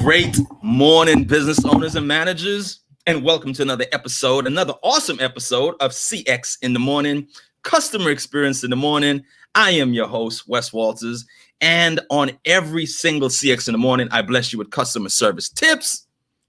Great morning, business owners and managers, and welcome to another awesome episode of CX in the Morning, Customer Experience in the Morning. I am your host, Wes Walters, and on every single CX in the Morning, I bless you with customer service tips,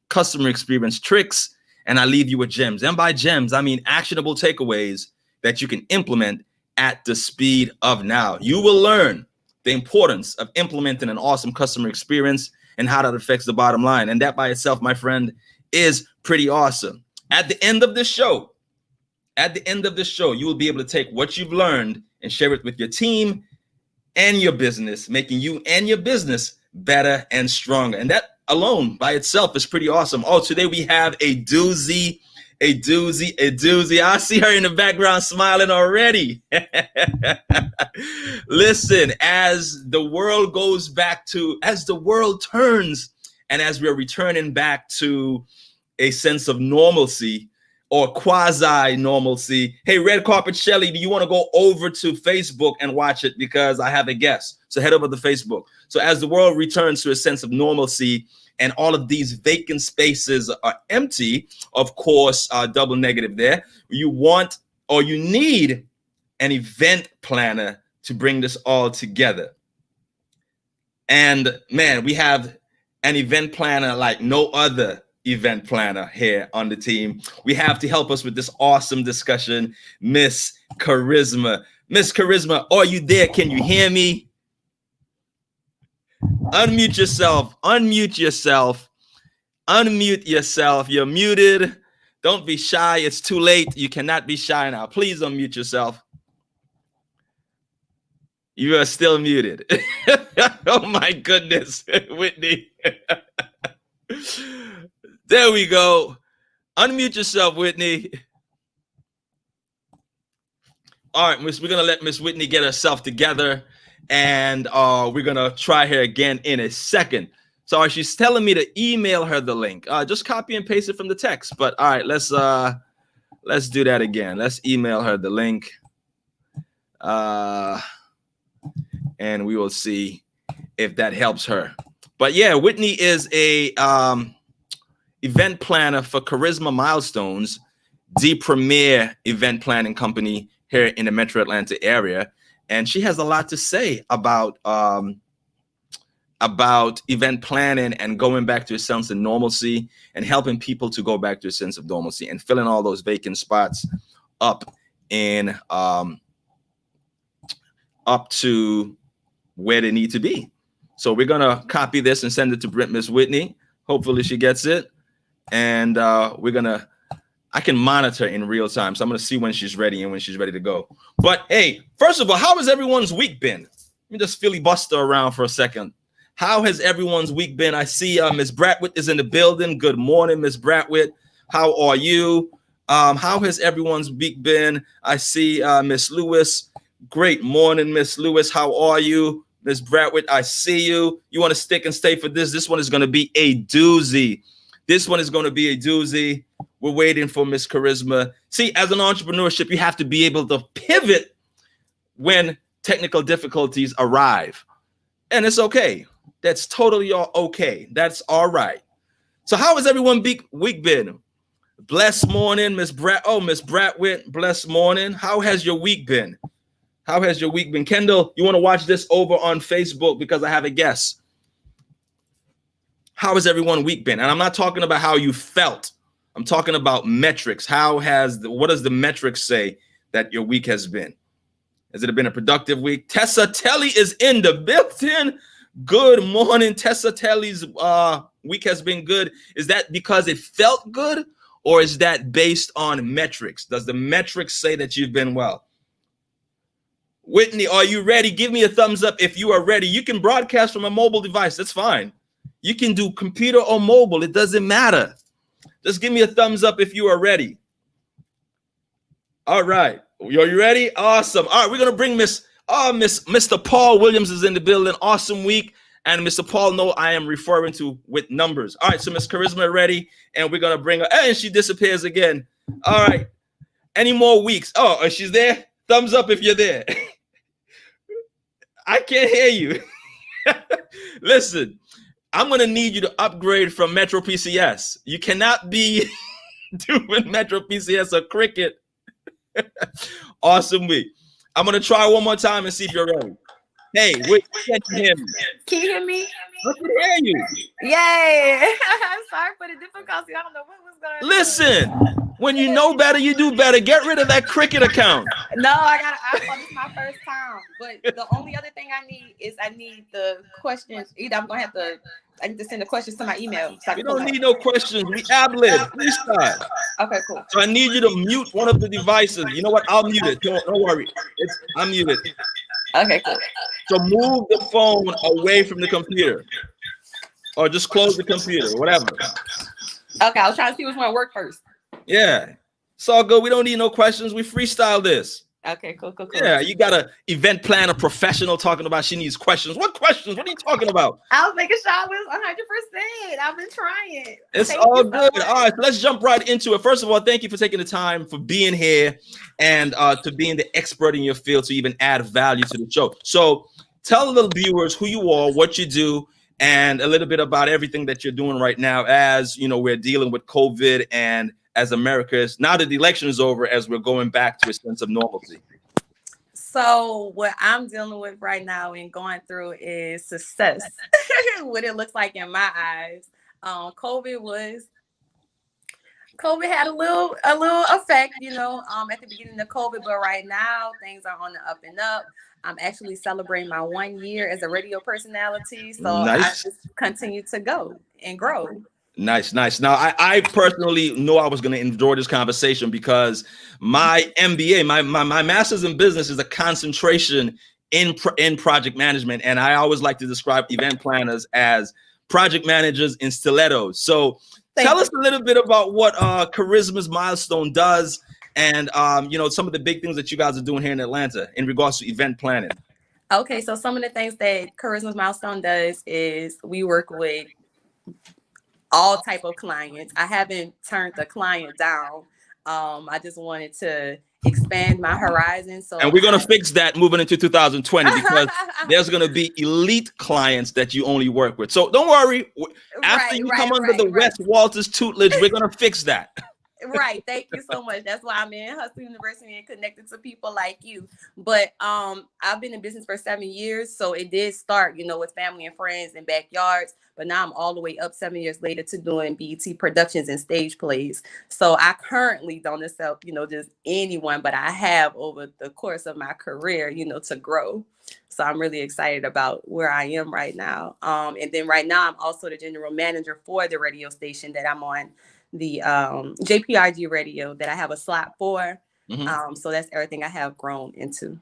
customer experience tricks, and I leave you with gems. And by gems, I mean actionable takeaways that you can implement at the speed of now. You will learn the importance of implementing an awesome customer experience and how that affects the bottom line. And that by itself, my friend, is pretty awesome. At the end of the show, you will be able to take what you've learned and share it with your team and your business, making you and your business better and stronger. And that alone by itself is pretty awesome. Oh, today we have a doozy. I see her in the background smiling already. Listen, as the world turns, and as we're returning back to a sense of normalcy or quasi-normalcy. Hey, Red Carpet Shelly, do you want to go over to Facebook and watch it? Because I have a guest. So head over to Facebook. So as the world returns to a sense of normalcy, and all of these vacant spaces are empty, of course, double negative there. You want or you need an event planner to bring this all together. And man, we have an event planner like no other event planner here on the team. We have to help us with this awesome discussion, Miss Charisma. Miss Charisma, are you there? Can you hear me? Unmute yourself. You're muted. Don't be shy. It's too late. You cannot be shy now. Please unmute yourself. You are still muted. Oh my goodness, Whitney. There we go. Unmute yourself, Whitney. All right, we're gonna let Miss Whitney get herself together. And we're going to try her again in a second. So she's telling me to email her the link. Just copy and paste it from the text. But all right, let's do that again. Let's email her the link. And we will see if that helps her. But yeah, Whitney is a event planner for Charisma Milestones, the premier event planning company here in the Metro Atlanta area. And she has a lot to say about event planning and going back to a sense of normalcy and helping people to go back to a sense of normalcy and filling all those vacant spots up to where they need to be. So we're gonna copy this and send it to Miss Whitney. Hopefully she gets it, and I can monitor in real time. So I'm going to see when she's ready and when she's ready to go. But hey, first of all, how has everyone's week been? Let me just filibuster around for a second. How has everyone's week been? I see Miss Bratwitt is in the building. Good morning, Miss Bratwitt. How are you? How has everyone's week been? I see Miss Lewis. Great morning, Miss Lewis. How are you? Miss Bratwitt, I see you. You want to stick and stay for this? This one is going to be a doozy. We're waiting for Miss Charisma. See, as an entrepreneurship, you have to be able to pivot when technical difficulties arrive. And it's okay. That's totally okay. That's all right. So how has everyone week been? Blessed morning, Miss Bratwitt, blessed morning. How has your week been? Kendall, you want to watch this over on Facebook because I have a guest. How has everyone's week been? And I'm not talking about how you felt. I'm talking about metrics. What does the metrics say that your week has been? Has it been a productive week? Tessa Telly is in the building. Good morning, Tessa Telly's week has been good. Is that because it felt good, or is that based on metrics? Does the metrics say that you've been well? Whitney, are you ready? Give me a thumbs up if you are ready. You can broadcast from a mobile device. That's fine. You can do computer or mobile. It doesn't matter. Just give me a thumbs up if you are ready. All right. Are you ready? Awesome. All right. We're going to bring Mr. Paul Williams is in the building. Awesome week. And Mr. Paul, no, I am referring to with numbers. All right. So Miss Charisma ready. And we're going to bring her. And she disappears again. All right. Any more weeks? Oh, she's there? Thumbs up if you're there. I can't hear you. Listen, I'm gonna need you to upgrade from Metro PCS. You cannot be doing Metro PCS or Cricket. Awesome week. I'm gonna try one more time and see if you're ready. Hey, wait, can't you hear me? Can you hear me? I can hear you. Yay! Sorry for the difficulty. I don't know what was going on. Listen, when you know better, you do better. Get rid of that Cricket account. No, I got an iPhone. It's my first time. But the only other thing I need the questions. Either I need to send the questions to my email. So We don't need no questions. We ad-lib. Freestyle. Okay, cool. So I need you to mute one of the devices. You know what? I'll mute it. Don't worry. I'm muted. Okay, cool. So move the phone away from the computer. Or just close the computer, whatever. Okay, I was trying to see which one worked first. Yeah. It's all good. We don't need no questions. We freestyle this. Okay, cool. Yeah, you got an event planner professional talking about she needs questions. What questions? What are you talking about? I was making sure I was 100%. I've been trying. It's all good. All right, so let's jump right into it. First of all, thank you for taking the time for being here and to being the expert in your field to even add value to the show. So tell the viewers who you are, what you do, and a little bit about everything that you're doing right now as, you know, we're dealing with COVID and as America is, now that the election is over, as we're going back to a sense of normalcy. So what I'm dealing with right now and going through is success. What it looks like in my eyes. COVID had a little effect, you know, at the beginning of COVID, but right now things are on the up and up. I'm actually celebrating my 1 year as a radio personality. So nice. I just continue to go and grow. Nice. Now, I personally know I was going to enjoy this conversation because my MBA, my master's in business is a concentration in project management. And I always like to describe event planners as project managers in stilettos. So tell us a little bit about what Charisma's Milestone does and, you know, some of the big things that you guys are doing here in Atlanta in regards to event planning. Okay, so some of the things that Charisma's Milestone does is we work with all type of clients. I haven't turned the client down. I just wanted to expand my horizon. And we're going to fix that moving into 2020 because there's going to be elite clients that you only work with. So don't worry. After you come under the Wes Walters tutelage, we're going to fix that. Right. Thank you so much. That's why I'm in Hustle University and connected to people like you. But I've been in business for 7 years. So it did start, you know, with family and friends and backyards. But now I'm all the way up 7 years later to doing BET productions and stage plays. So I currently don't accept, you know, just anyone, but I have over the course of my career, you know, to grow. So I'm really excited about where I am right now. And then right now I'm also the general manager for the radio station that I'm on, the JPRG radio that I have a slot for. Mm-hmm. So that's everything I have grown into.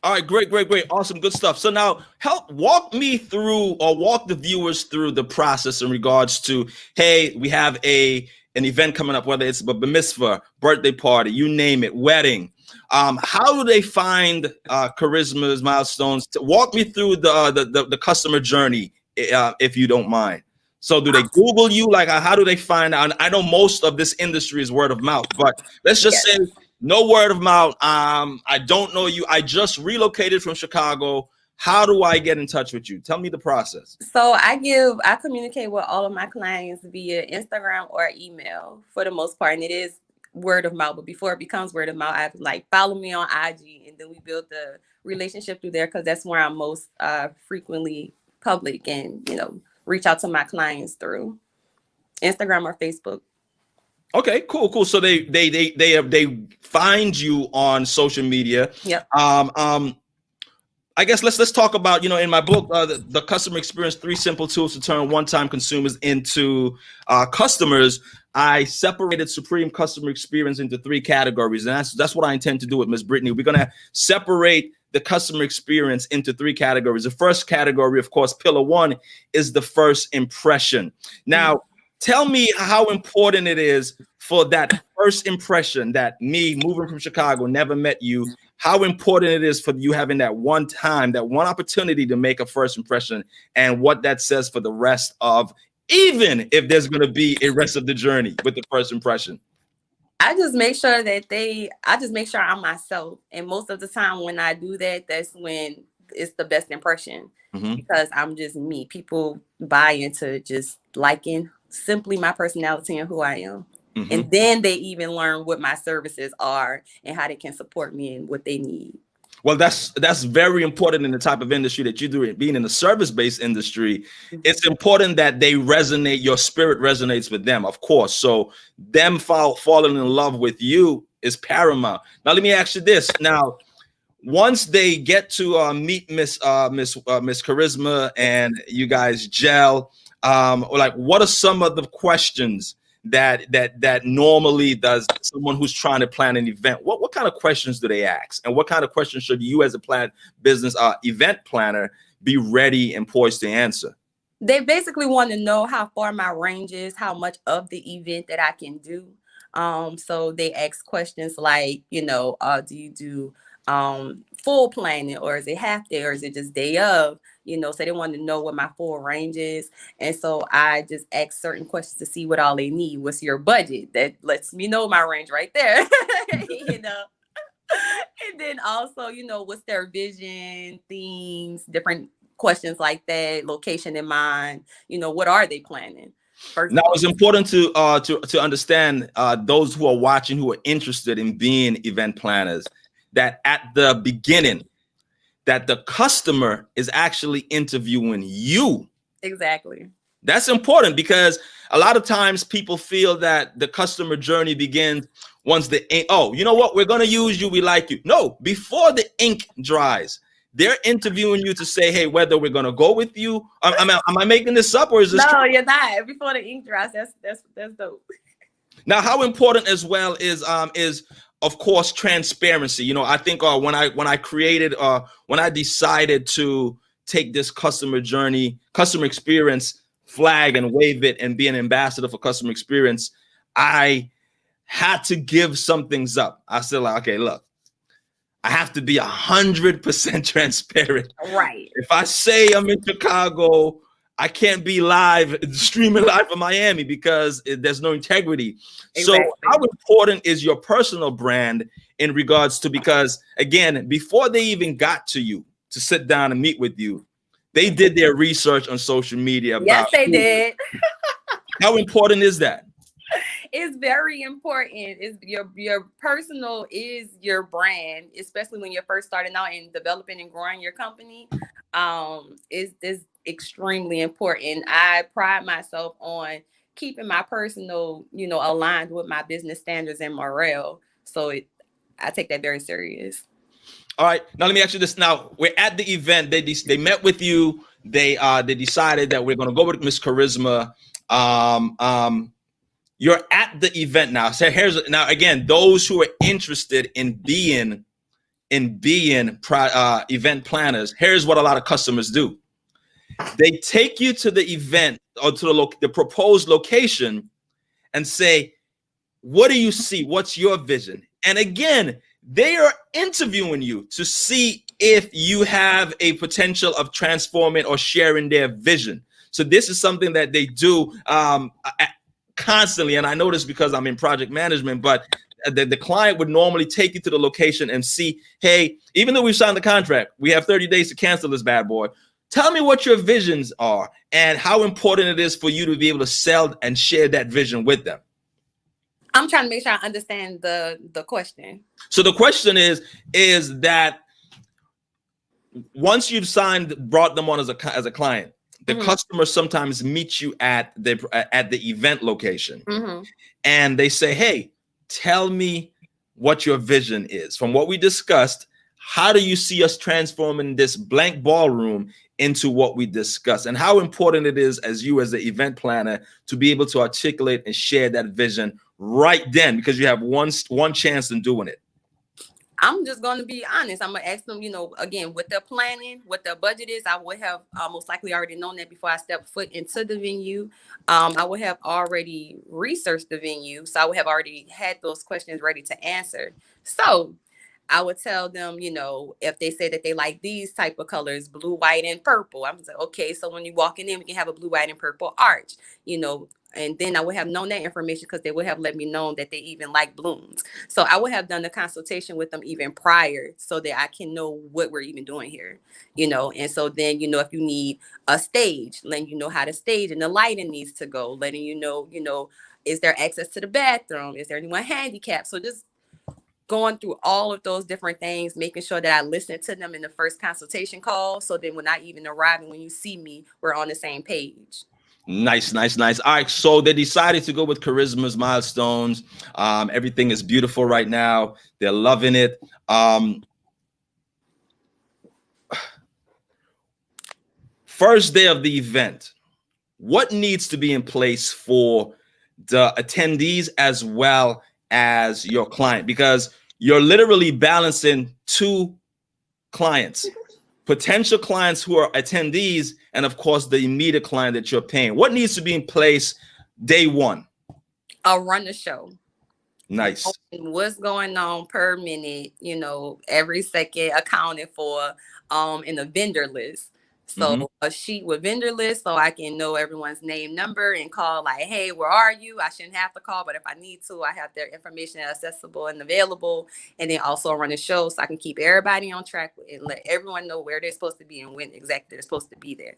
All right, great. Awesome, good stuff. So now walk me through or walk the viewers through the process in regards to, hey, we have an event coming up, whether it's a bar mitzvah, birthday party, you name it, wedding. How do they find Charisma's Milestones? Walk me through the customer journey, if you don't mind. So do they Google you? Like, how do they find out? I know most of this industry is word of mouth, but let's just say no word of mouth. I don't know you. I just relocated from Chicago. How do I get in touch with you? Tell me the process. So I communicate with all of my clients via Instagram or email for the most part. And it is word of mouth. But before it becomes word of mouth, I have like follow me on IG and then we build the relationship through there because that's where I'm most frequently public and, you know, reach out to my clients through Instagram or Facebook. Okay, cool. So they find you on social media. Yep. I guess let's talk about, you know, in my book, the customer experience, 3 simple tools to turn one-time consumers into customers. I separated supreme customer experience into 3 categories, and that's what I intend to do with Ms. Brittany. We're gonna separate the customer experience into 3 categories. The first category, of course, pillar 1 is the first impression. Now, tell me how important it is for that first impression, that me moving from Chicago, never met you, how important it is for you having that one time, that one opportunity to make a first impression, and what that says for the rest of, even if there's going to be a rest of the journey with the first impression. I just make sure I'm myself. And most of the time when I do that, that's when it's the best impression Mm-hmm. because I'm just me. People buy into just liking simply my personality and who I am. Mm-hmm. And then they even learn what my services are and how they can support me and what they need. Well, that's very important in the type of industry that you do. Being in the service-based industry, it's important that they resonate. Your spirit resonates with them, of course. So them falling in love with you is paramount. Now, let me ask you this. Now, once they get to meet Miss Charisma and you guys gel, like what are some of the questions that normally does someone who's trying to plan an event? What kind of questions do they ask, and what kind of questions should you as a plan business event planner be ready and poised to answer? They basically want to know how far my range is, how much of the event that I can do. So they ask questions like, do you do full planning, or is it half day, or is it just day of? So they want to know what my full range is. And so I just ask certain questions to see what all they need. What's your budget? That lets me know my range right there. you know. And then also, what's their vision, themes, different questions like that, location in mind, what are they planning? First Now, of all. it's important to understand those who are watching who are interested in being event planners that at the beginning that the customer is actually interviewing you. Exactly. That's important because a lot of times people feel that the customer journey begins once the ink, oh, you know what, we're going to use you, we like you. No, before the ink dries, they're interviewing you to say, hey, whether we're going to go with you. Am I making this up, or is this No, true? you're not. Before the ink dries, that's dope. Now, how important as well is of course transparency. I think when I decided to take this customer experience flag and wave it and be an ambassador for customer experience, I had to give some things up. I said, like, okay, look, I have to be 100% transparent. Right. If I say I'm in Chicago, I can't be streaming live from Miami because there's no integrity. So Exactly. how important is your personal brand in regards to, because again, before they even got to you to sit down and meet with you, they did their research on social media Yes, about they did. how important is that? It's very important. It's your personal is your brand, especially when you're first starting out and developing and growing your company. Is extremely important. I pride myself on keeping my personal, aligned with my business standards and morale. So I take that very serious. All right, now let me ask you this. Now we're at the event. They met with you. They decided that we're going to go with Miss Charisma. You're at the event now. So now again, those who are interested in being event planners. Here's what a lot of customers do. They take you to the event or to the proposed location and say, what do you see? What's your vision? And again, they are interviewing you to see if you have a potential of transforming or sharing their vision. So this is something that they do constantly. And I know this because I'm in project management, but the client would normally take you to the location and see, hey, even though we've signed the contract, we have 30 days to cancel this bad boy. Tell me what your visions are and how important it is for you to be able to sell and share that vision with them. I'm trying to make sure I understand the question. So the question is that once you've brought them on as a client, the customer sometimes meets you at the event location, and they say, hey, tell me what your vision is. From what we discussed, how do you see us transforming this blank ballroom into what we discussed, and how important it is as you as the event planner to be able to articulate and share that vision right then, because you have one chance in doing it. I'm just going to be honest. I'm going to ask them, again, what their planning, what their budget is. I would have most likely already known that before I stepped foot into the venue. I would have already researched the venue. So I would have already had those questions ready to answer. So I would tell them, if they say that they like these type of colors, blue, white, and purple, I'm like, okay, so when you're walking in, we can have a blue, white, and purple arch, and then I would have known that information because they would have let me know that they even like blooms. So I would have done the consultation with them even prior so that I can know what we're even doing here, and so then, if you need a stage, letting you know how the stage and the lighting needs to go, letting is there access to the bathroom? Is there anyone handicapped? So just going through all of those different things, making sure that I listen to them in the first consultation call. So then when I even arrive and when you see me, we're on the same page. Nice. All right. So they decided to go with Charisma's Milestones. Everything is beautiful right now. They're loving it. First day of the event, what needs to be in place for the attendees as well as your client? Because you're literally balancing two clients, potential clients who are attendees, and of course the immediate client that you're paying. What needs to be in place day one? I'll run the show. Nice. What's going on per minute, every second accounted for, in the vendor list. So a sheet with vendor list, so I can know everyone's name, number, and call like, hey, where are you? I shouldn't have to call, but if I need to, I have their information accessible and available. And then also run a show so I can keep everybody on track and let everyone know where they're supposed to be and when exactly they're supposed to be there.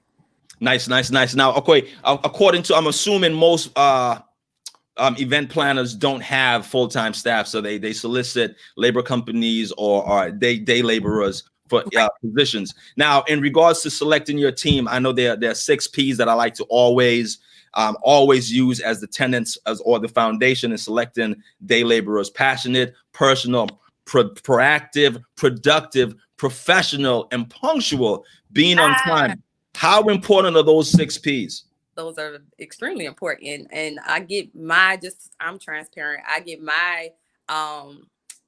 Nice. Now, okay, according to, I'm assuming most event planners don't have full-time staff, so they solicit labor companies or day laborers for positions. Now, in regards to selecting your team, I know there are 6 P's that I like to always use as the tenets or the foundation in selecting day laborers: passionate, personal, proactive, productive, professional, and punctual. Being on time. How important are those 6 P's? Those are extremely important. And I'm transparent. I get my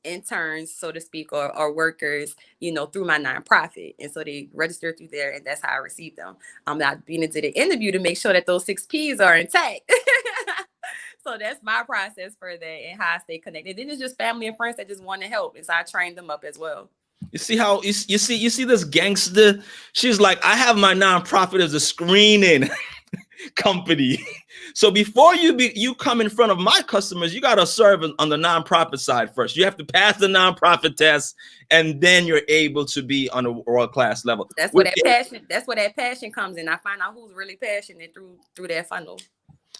interns, so to speak, or workers, through my nonprofit. And so they register through there, and that's how I receive them. I'm not being into the interview to make sure that those 6 P's are intact. So that's my process for that and how I stay connected. Then it's just family and friends that just want to help. And so I train them up as well. You see how you see this gangster? She's like, I have my nonprofit as a screening company. So before you come in front of my customers, you got to serve on the nonprofit side first. You have to pass the nonprofit test, and then you're able to be on a world-class level. That's where that passion comes in. I find out who's really passionate through that funnel.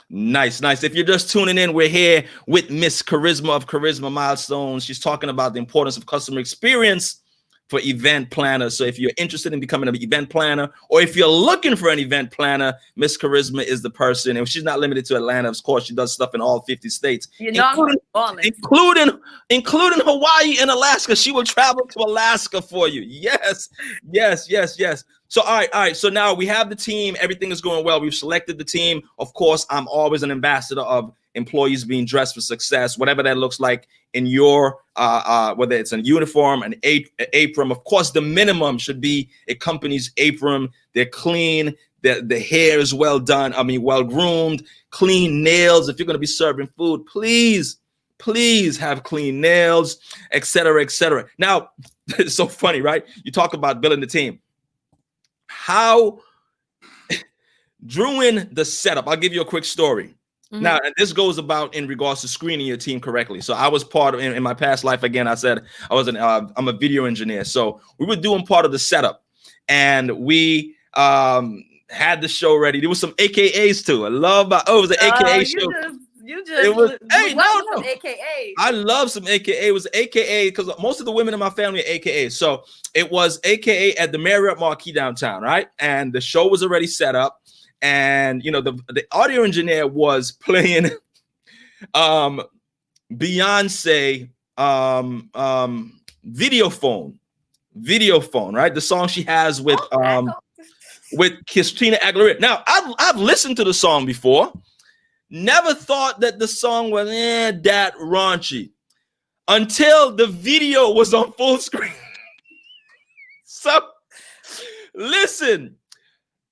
Nice. If you're just tuning in, we're here with Miss Charisma of Charisma Milestones. She's talking about the importance of customer experience for event planners. So if you're interested in becoming an event planner, or if you're looking for an event planner, Miss Charisma is the person. And she's not limited to Atlanta. Of course, she does stuff in all 50 states, including Hawaii and Alaska. She will travel to Alaska for you. Yes. So, all right. So now we have the team. Everything is going well. We've selected the team. Of course, I'm always an ambassador of employees being dressed for success, whatever that looks like in your, whether it's a uniform, an apron. Of course, the minimum should be a company's apron. They're clean. The hair is well done. Well groomed, clean nails. If you're going to be serving food, please have clean nails, etc. Now, it's so funny, right? You talk about building the team. How during the setup, I'll give you a quick story. Mm-hmm. Now, this goes about in regards to screening your team correctly. So I was part of, in my past life, again, I said I'm a video engineer. So we were doing part of the setup, and we had the show ready. There was some AKAs too. It was an AKA show. AKA. I love some AKA. It was AKA because most of the women in my family are AKA. So it was AKA at the Marriott Marquis downtown, right? And the show was already set up. And the audio engineer was playing Beyonce video phone, right? The song she has with Christina Aguilera. Now I've listened to the song before. Never thought that the song was that raunchy until the video was on full screen. So listen.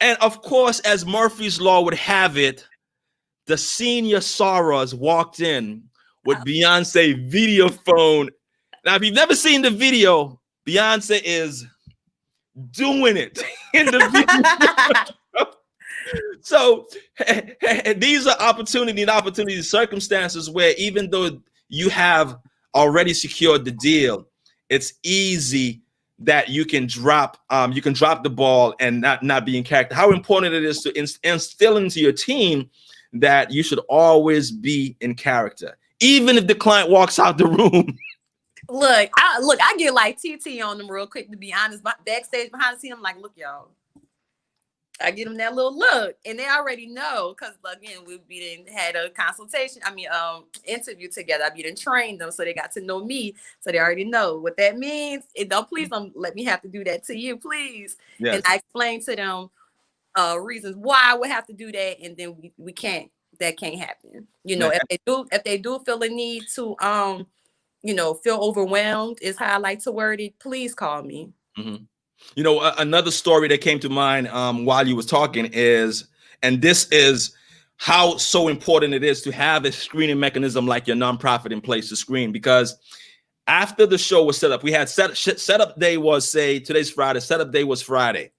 And of course, as Murphy's Law would have it, the senior Saras walked in with Beyonce video phone. Now, if you've never seen the video, Beyonce is doing it in the video. So these are opportunities, circumstances where even though you have already secured the deal, it's easy that you can drop the ball and not be in character. How important it is to instill into your team that you should always be in character, even if the client walks out the room. Look, I get like TT on them real quick, to be honest. Backstage behind the scene, I'm like, look, y'all. I get them that little look, and they already know, because again, had a consultation. Interview together. I done trained them, so they got to know me, so they already know what that means. And please don't let me have to do that to you, please. Yes. And I explained to them reasons why I would have to do that, and then we can't. That can't happen. If they do feel a need to feel overwhelmed, is how I like to word it. Please call me. Mm-hmm. Another story that came to mind while you was talking is, and this is how so important it is to have a screening mechanism like your nonprofit in place to screen, because after the show was set up, we had setup day was, say, today's Friday, setup day was Friday,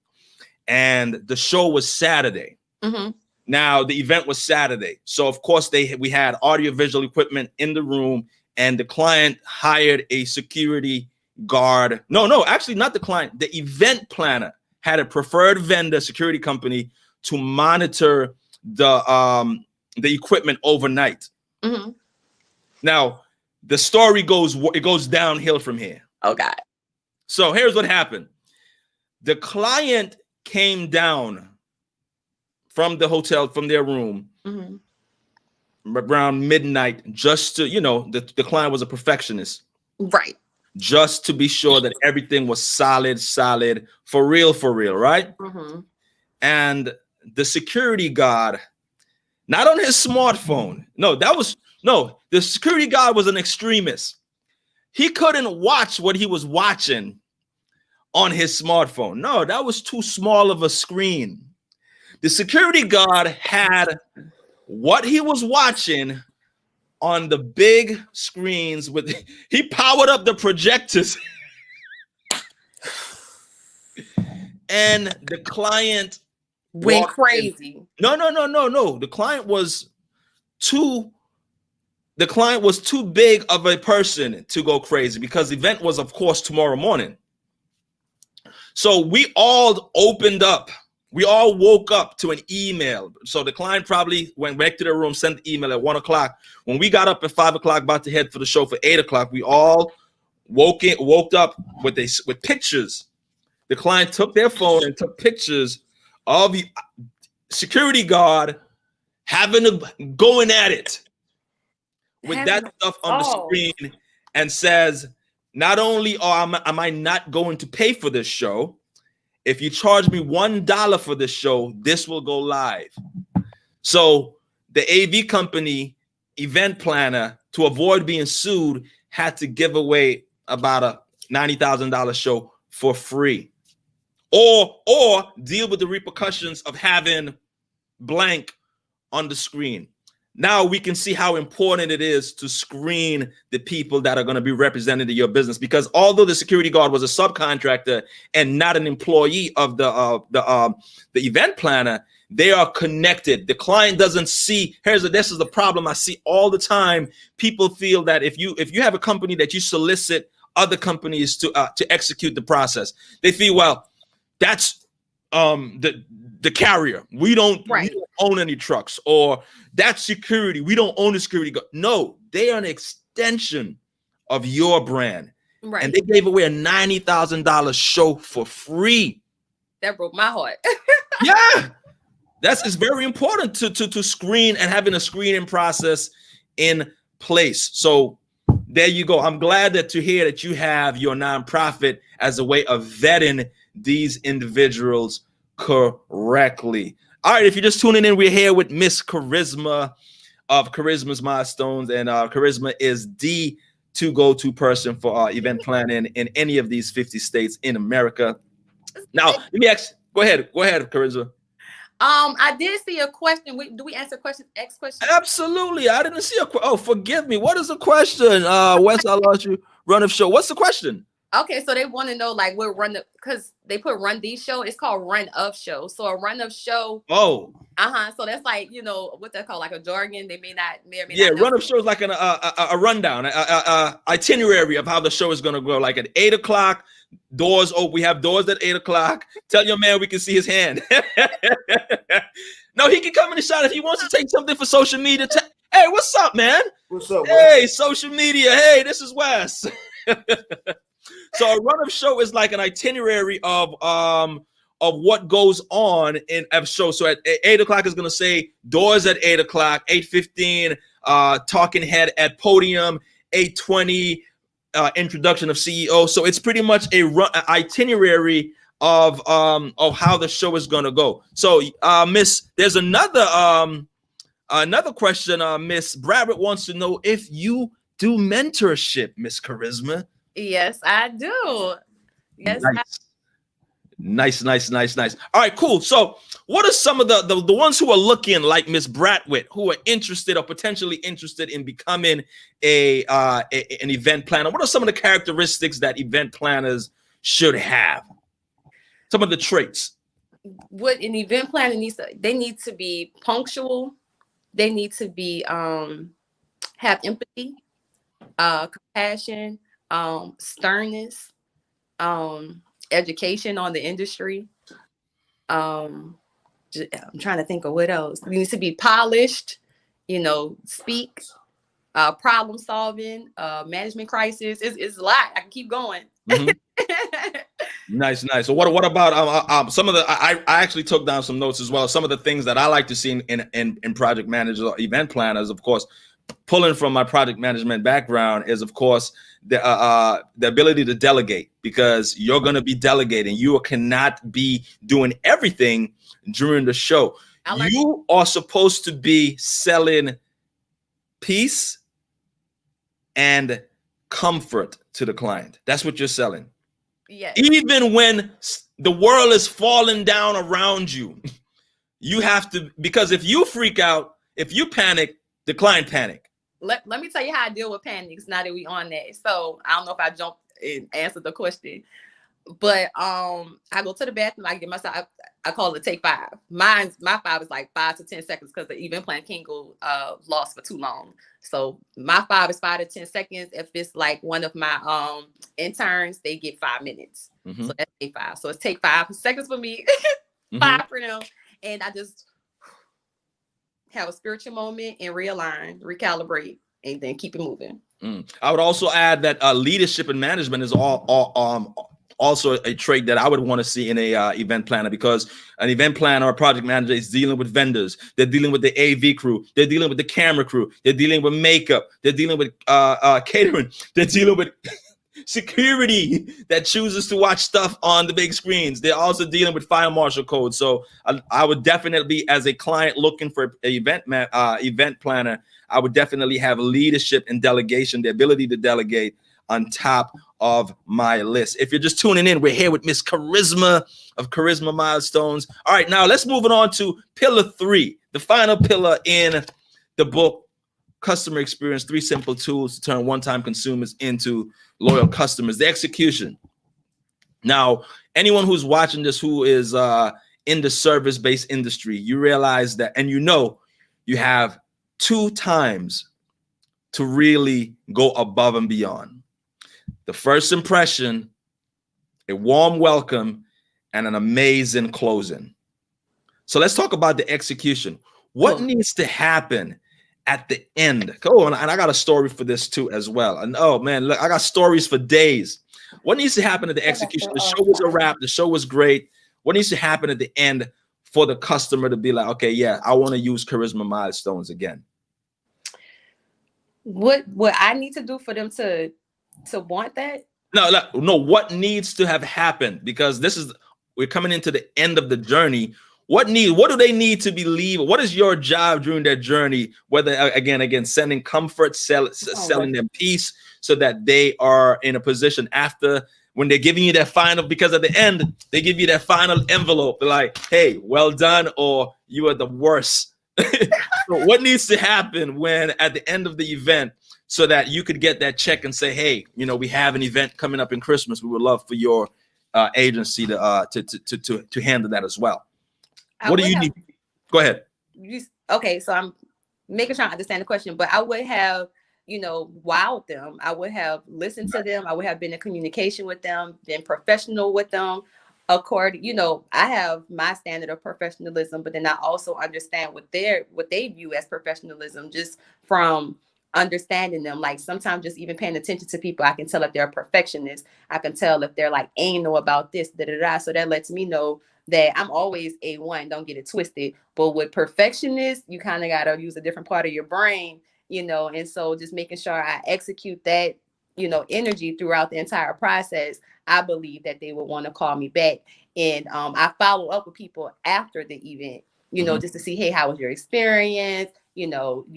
and the show was Saturday. Mm-hmm. Now the event was Saturday. So of course we had audiovisual equipment in the room, and the client hired a security guard. No, actually not the client. The event planner had a preferred vendor security company to monitor the equipment overnight. Mm-hmm. Now the story goes downhill from here. Oh God. So here's what happened. The client came down from the hotel, from their room, mm-hmm. around midnight, just to, the client was a perfectionist. Right. Just to be sure that everything was solid, for real, right? Mm-hmm. And the security guard, not on his smartphone. The security guard was an extremist. He couldn't watch what he was watching on his smartphone. No, that was too small of a screen. The security guard had what he was watching on the big screens he powered up the projectors. And the client went crazy. No. The client was too big of a person to go crazy, because the event was, of course, tomorrow morning. So we all opened up. We all woke up to an email. So the client probably went back to their room, sent the email at 1:00. When we got up at 5:00, about to head for the show for 8:00, we all woke up with pictures. The client took their phone and took pictures of the security guard going at it with that stuff on the screen, and says, not only am I not going to pay for this show, if you charge me $1 for this show, this will go live. So the AV company event planner, to avoid being sued, had to give away about a $90,000 show for free, or deal with the repercussions of having blank on the screen. Now we can see how important it is to screen the people that are going to be represented in your business, because although the security guard was a subcontractor and not an employee of the event planner, they are connected. The client doesn't see. This is the problem I see all the time. People feel that if you have a company that you solicit other companies to execute the process, they feel, well, that's the carrier. We don't own any trucks, or that's security. We don't own the security guard. No, they are an extension of your brand. Right. And they gave away a $90,000 show for free. That broke my heart. Yeah. It's very important to screen, and having a screening process in place. So there you go. I'm glad to hear that you have your nonprofit as a way of vetting these individuals correctly. All right, if you're just tuning in, we're here with Miss Charisma of Charisma's Milestones, and Charisma is the go-to person for event planning in any of these 50 states in America. Now, let me ask. Go ahead, Charisma. I did see a question. Do we answer questions? X question? Absolutely. I didn't see a question. Oh, forgive me. What is the question? Wes, I lost you. Run of show. What's the question? Okay, so they want to know like what run the because they put run the show. It's called run of show. So a run of show. Oh, So that's like what they call like a jargon. They may or may yeah. not know. Run of show is like a rundown, itinerary of how the show is gonna go. Like at 8 o'clock, doors open. We have doors at 8 o'clock. Tell your man we can see his hand. No, he can come in the shot if he wants to take something for social media. Hey, what's up, man? What's up, Hey, social media. Hey, this is Wes. So a run of show is like an itinerary of what goes on in a show. So at 8 o'clock is gonna say doors at 8 o'clock, 8:15, talking head at podium, 8:20, introduction of CEO. So it's pretty much a itinerary of how the show is gonna go. So Miss, there's another question. Miss Bradford wants to know if you do mentorship, Miss Charisma. Yes, I do. Yes, Nice. All right, cool. So what are some of the ones who are looking like Miss Bratwitt, who are interested or potentially interested in becoming an event planner? What are some of the characteristics that event planners should have? Some of the traits. What an event planner they need to be punctual. They need to be have empathy, compassion, sternness, education on the industry. I'm trying to think of what else. You need to be polished, speak, problem solving, management crisis. It's a lot. I can keep going. Mm-hmm. Nice. So what about some of the? I actually took down some notes as well. Some of the things that I like to see in project managers or event planners, of course, pulling from my project management background, is of course the ability to delegate, because you're going to be delegating. You cannot be doing everything during the show. You are supposed to be selling peace and comfort to the client. That's what you're selling. Yes. Even when the world is falling down around you, you have to, because if you freak out, if you panic, the client panic. Let me tell you how I deal with panics now that we on that. So I don't know if I jumped and answered the question, but I go to the bathroom, I get myself, I call it take 5. My 5 is like 5 to 10 seconds because the event plan can't go lost for too long. So my 5 is 5 to 10 seconds. If it's like one of my interns, they get 5 minutes. Mm-hmm. So that's take 5. So it's take 5 seconds for me, 5 for them. And I just have a spiritual moment and realign, recalibrate, and then keep it moving. I would also add that leadership and management is also a trait that I would want to see in a event planner, because an event planner or project manager is dealing with vendors. They're dealing with the AV crew. They're dealing with the camera crew. They're dealing with makeup. They're dealing with catering. They're dealing with security that chooses to watch stuff on the big screens. They're also dealing with fire marshal code. So I would definitely, as a client looking for an event planner, I would definitely have leadership and delegation, the ability to delegate, on top of my list. If you're just tuning in, we're here with Miss Charisma of Charisma Milestones. All right, now let's move on to pillar 3, the final pillar in the book, Customer Experience, 3 Simple Tools to Turn One-Time Consumers into Loyal Customers, the execution. Now, anyone who's watching this who is in the service-based industry, you realize that, and you have 2 times to really go above and beyond. The first impression, a warm welcome, and an amazing closing. So let's talk about the execution. What needs to happen at the end? Go on, and I got a story for this too as well. And oh man, look, I got stories for days. What needs to happen at the execution? The show was a wrap. The show was great. What needs to happen at the end for the customer to be like, okay, yeah, I want to use Charisma Milestones again? What I need to do for them to want that? No. What needs to have happened? Because we're coming into the end of the journey. What do they need to believe? What is your job during that journey? Whether again, sending comfort, selling them peace, so that they are in a position after, when they're giving you that final, because at the end they give you that final envelope. They're like, hey, well done, or you are the worst. So what needs to happen when at the end of the event, so that you could get that check and say, hey, we have an event coming up in Christmas. We would love for your agency to handle that as well. What do you need? Go ahead. Okay, so I'm making sure I understand the question, but I would have, wowed them. I would have listened to them. I would have been in communication with them, been professional with them. I have my standard of professionalism, but then I also understand what they view as professionalism, just from understanding them. Like sometimes just even paying attention to people, I can tell if they're a perfectionist. I can tell if they're like anal about this, da da da. So that lets me know that I'm always A1, don't get it twisted. But with perfectionists, you kind of got to use a different part of your brain, and so just making sure I execute that, energy throughout the entire process. I believe that they would want to call me back. And I follow up with people after the event, just to see, hey, how was your experience? You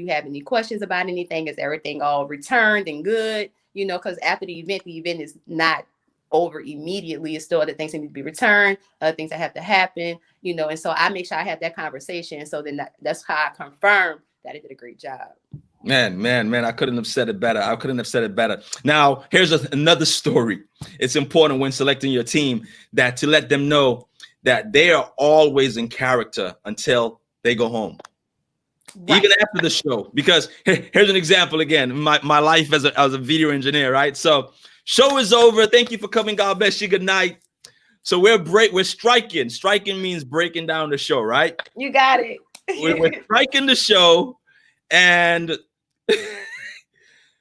have any questions about anything? Is everything all returned and good? Because after the event is not over immediately. It's still other things that need to be returned, other things that have to happen, and so I make sure I have that conversation. So then that's how I confirm that I did a great job. Man, I couldn't have said it better. Now, here's another story. It's important when selecting your team that to let them know that they are always in character until they go home. Right. Even after the show, because here's an example again, my life as a video engineer, right? So show is over. Thank you for coming. God bless you. Good night. So we're striking. Striking means breaking down the show, right? You got it. we're striking the show, and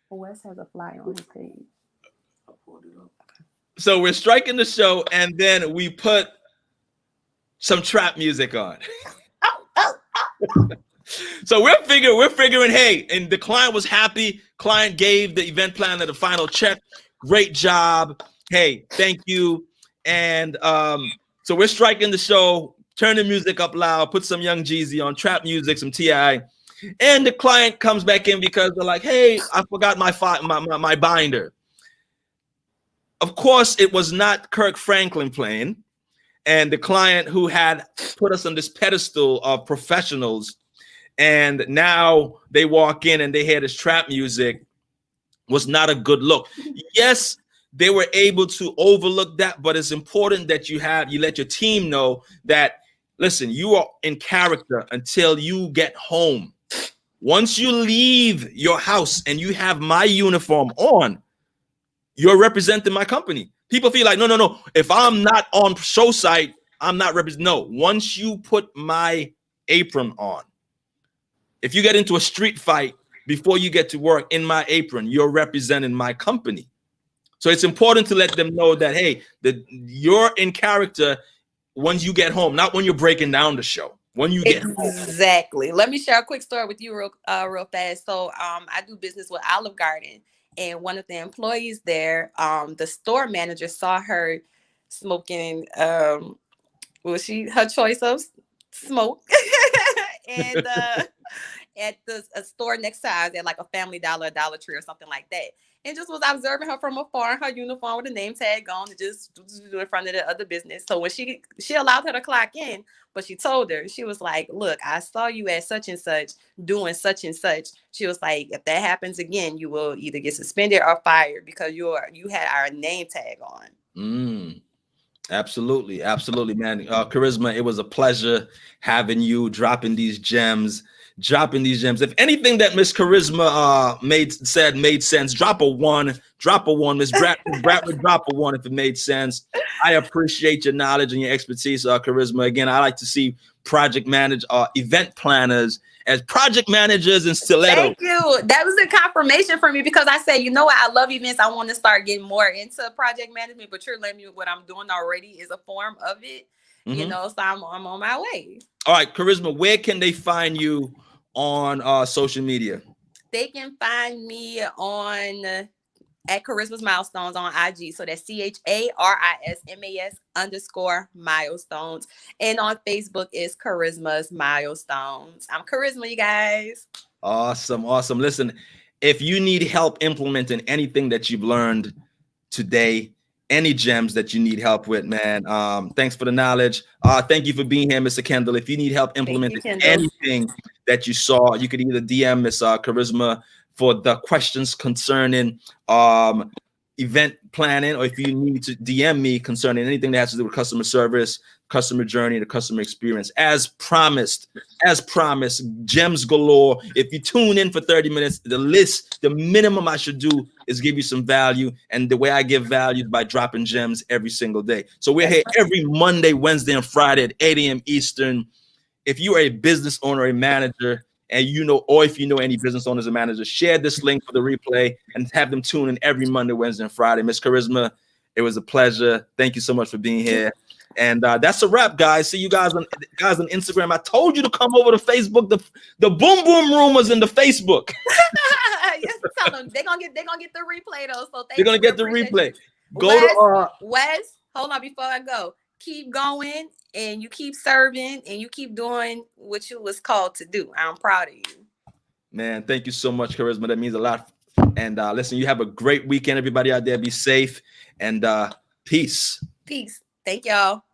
Wes has a flyer on his page. So we're striking the show, and then we put some trap music on. So we're figuring, hey, and the client was happy. Client gave the event planner the final check. Great job. Hey, thank you. And so we're striking the show, turn the music up loud, put some Young Jeezy on, trap music, some T.I. And the client comes back in because they're like, hey, I forgot my binder. Of course, it was not Kirk Franklin playing. And the client who had put us on this pedestal of professionals, and now they walk in and they hear this trap music, was not a good look. Yes, they were able to overlook that, but it's important that you let your team know that, listen, you are in character until you get home. Once you leave your house and you have my uniform on, you're representing my company. People feel like, no. If I'm not on show site, I'm not representing. No, once you put my apron on, if you get into a street fight before you get to work in my apron, you're representing my company. So it's important to let them know that, hey, you're in character when you get home, not when you're breaking down the show. When you get exactly. Home. Let me share a quick story with you real fast. So I do business with Olive Garden, and one of the employees there, the store manager saw her smoking her choice of smoke and at a store next to us at like a Family Dollar, Dollar Tree or something like that. And just was observing her from afar in her uniform with a name tag on, and just in front of the other business. So when she allowed her to clock in, but she told her, she was like, look, I saw you at such and such doing such and such. She was like, if that happens again, you will either get suspended or fired because you had our name tag on. Absolutely, man. Charisma, it was a pleasure having you, dropping these gems. If anything that Miss Charisma made sense, drop a one. Miss Bradford, drop a one if it made sense. I appreciate your knowledge and your expertise, Charisma. Again, I like to see event planners as project managers in stiletto. Thank you. That was a confirmation for me, because I said, you know what, I love events. I want to start getting more into project management, but you're letting me what I'm doing already is a form of it. So I'm on my way. All right, Charisma, where can they find you on social media? They can find me at Charisma's Milestones on IG. So that's CHARISMAS_milestones. And on Facebook is Charisma's Milestones. I'm Charisma, you guys. Awesome. Listen, if you need help implementing anything that you've learned today, any gems that you need help with, man, thanks for the knowledge. Thank you for being here, Mr. Kendall. If you need help implementing anything that you saw, you could either DM Miss Charisma for the questions concerning event planning, or if you need to DM me concerning anything that has to do with customer service, customer journey, the customer experience. As promised, gems galore. If you tune in for 30 minutes, the minimum I should do is give you some value. And the way I give value is by dropping gems every single day. So we're here every Monday, Wednesday, and Friday at 8 a.m. Eastern. If you are a business owner, a manager, and or if you know any business owners and managers, share this link for the replay and have them tune in every Monday, Wednesday, and Friday. Miss Charisma, it was a pleasure. Thank you so much for being here. And that's a wrap, guys. See you guys on Instagram. I told you to come over to Facebook. The boom boom room was in the Facebook. Yes, tell them they're gonna get the replay though. So they're gonna get the replay. Go Wes, to Wes. Hold on before I go. Keep going, and you keep serving, and you keep doing what you was called to do. I'm proud of you. Man, thank you so much, Charisma. That means a lot. And listen, you have a great weekend, everybody out there. Be safe and peace. Peace. Thank y'all.